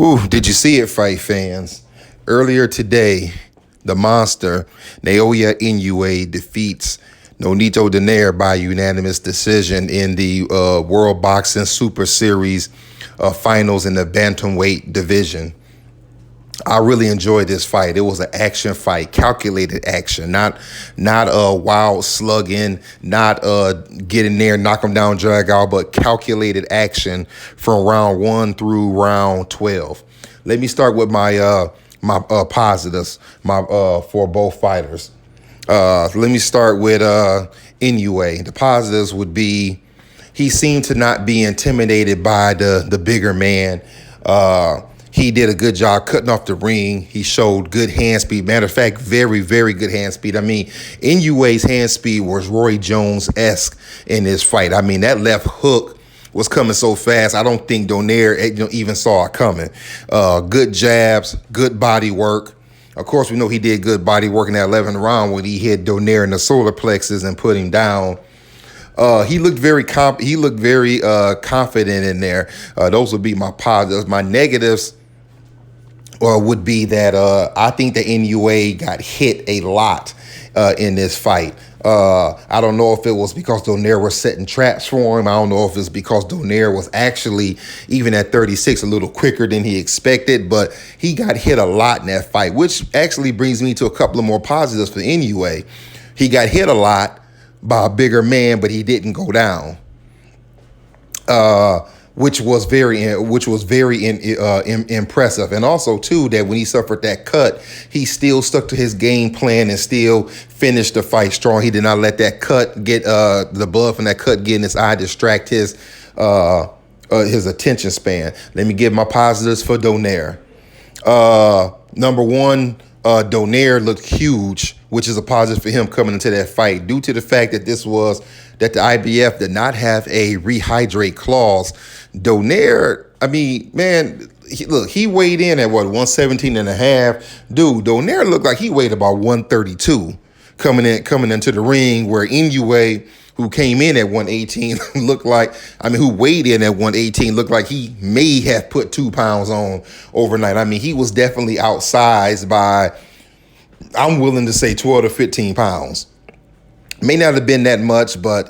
Ooh, did you see it, fight fans? Earlier today, the monster, Naoya Inoue, defeats Nonito Donaire by unanimous decision in the World Boxing Super Series finals in the bantamweight division. I really enjoyed this fight. It was an action fight, calculated action, not a wild slugging, not get in there, knock them down, drag out, but calculated action from round 1 through round 12. Let me start with my positives, for both fighters. Let me start with Inoue. The positives would be he seemed to not be intimidated by the bigger man. He did a good job cutting off the ring. He showed good hand speed. Matter of fact, very, very good hand speed. I mean, Inoue's hand speed was Roy Jones-esque in this fight. I mean, that left hook was coming so fast, I don't think Donaire even saw it coming. Good jabs, good body work. Of course, we know he did good body work in that 11th round when he hit Donaire in the solar plexus and put him down. He looked very confident in there. Those would be my positives. My negatives would be that I think that Inoue got hit a lot in this fight. I don't know if it was because Donaire was setting traps for him. I don't know if it's because Donaire was actually, even at 36, a little quicker than he expected, but he got hit a lot in that fight, which actually brings me to a couple of more positives for Inoue. He got hit a lot by a bigger man, but he didn't go down, which was very impressive. And also, too, that when he suffered that cut, he still stuck to his game plan and still finished the fight strong. He did not let that cut get the blood from that cut get in his eye, distract his attention span. Let me give my positives for Donaire. Number one, Donaire looked huge, which is a positive for him coming into that fight due to the fact that the IBF did not have a rehydrate clause. Donaire, I mean, man, he weighed in at 117 and a half. Dude, Donaire looked like he weighed about 132 coming into the ring, where Inoue, who came in at 118, who weighed in at 118, looked like he may have put 2 pounds on overnight. I mean, he was definitely outsized by, I'm willing to say, 12 to 15 pounds. May not have been that much, but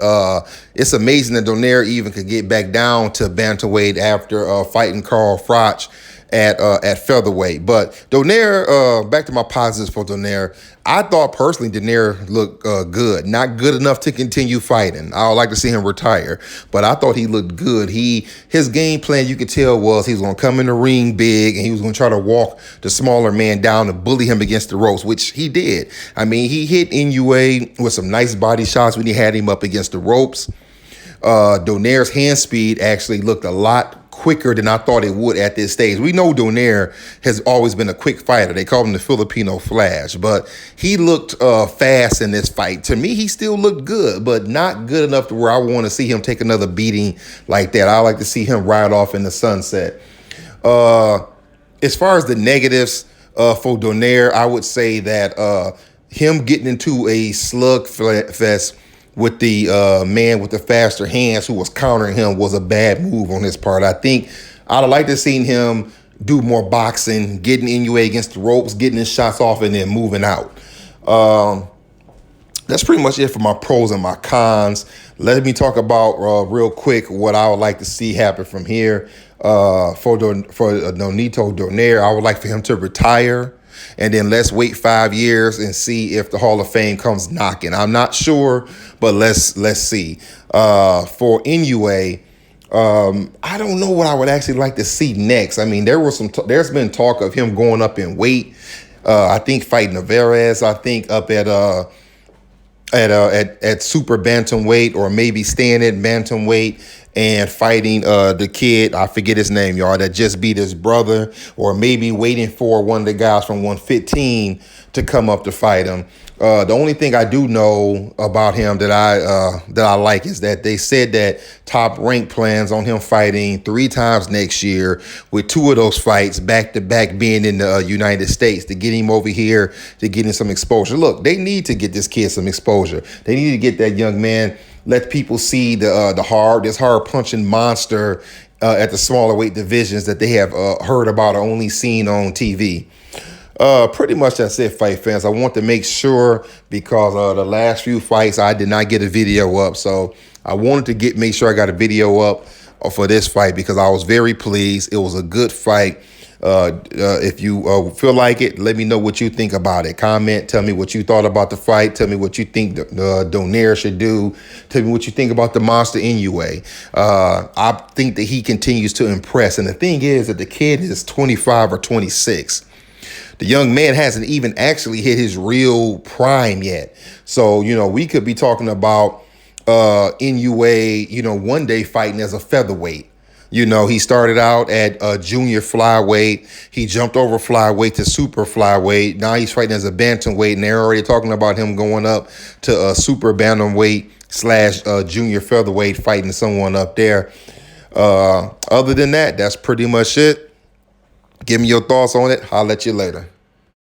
it's amazing that Donaire even could get back down to bantamweight after fighting Carl Froch at featherweight. But Donaire, back to my positives for Donaire. I thought personally Donaire looked good. Not good enough to continue fighting. I would like to see him retire, but I thought he looked good. His game plan, you could tell, was he was going to come in the ring big and he was going to try to walk the smaller man down and bully him against the ropes, which he did. I mean, he hit Inoue with some nice body shots when he had him up against the ropes. Donaire's hand speed actually looked a lot quicker than I thought it would at this stage. We know Donaire has always been a quick fighter. They call him the Filipino Flash, but he looked fast in this fight. To me, he still looked good, but not good enough to where I want to see him take another beating like that. I like to see him ride off in the sunset. As far as the negatives for Donaire, I would say that him getting into a slugfest with the man with the faster hands who was countering him was a bad move on his part. I think I'd have liked to seen him do more boxing, getting Inoue against the ropes, getting his shots off, and then moving out. That's pretty much it for my pros and my cons. Let me talk about real quick what I would like to see happen from here. For Nonito Donaire, I would like for him to retire. And then let's wait 5 years and see if the Hall of Fame comes knocking. I'm not sure, but let's see. For Inoue, I don't know what I would actually like to see next. I mean, there's been talk of him going up in weight. I think fighting Alvarez. I think up at super bantamweight, or maybe staying at bantamweight and fighting the kid, I forget his name, y'all, that just beat his brother, or maybe waiting for one of the guys from 115 to come up to fight him. The only thing I do know about him that I like is that they said that Top Rank plans on him fighting 3 times next year, with 2 of those fights back to back being in the United States, to get him over here, to get him some exposure. Look, they need to get this kid some exposure. They need to get that young man, let people see this hard punching monster at the smaller weight divisions that they have heard about or only seen on TV. Pretty much that's it, fight fans. I want to make sure because the last few fights I did not get a video up, so I wanted to make sure I got a video up for this fight because I was very pleased. It was a good fight. If you feel like it, let me know what you think about it. Comment, tell me what you thought about the fight. Tell me what you think Donaire should do. Tell me what you think about the monster Inoue. I think that he continues to impress. And the thing is that the kid is 25 or 26. The young man hasn't even actually hit his real prime yet. So, we could be talking about Inoue, one day fighting as a featherweight. He started out at junior flyweight. He jumped over flyweight to super flyweight. Now he's fighting as a bantamweight, and they're already talking about him going up to a super bantamweight / junior featherweight, fighting someone up there. Other than that, that's pretty much it. Give me your thoughts on it. I'll let you later.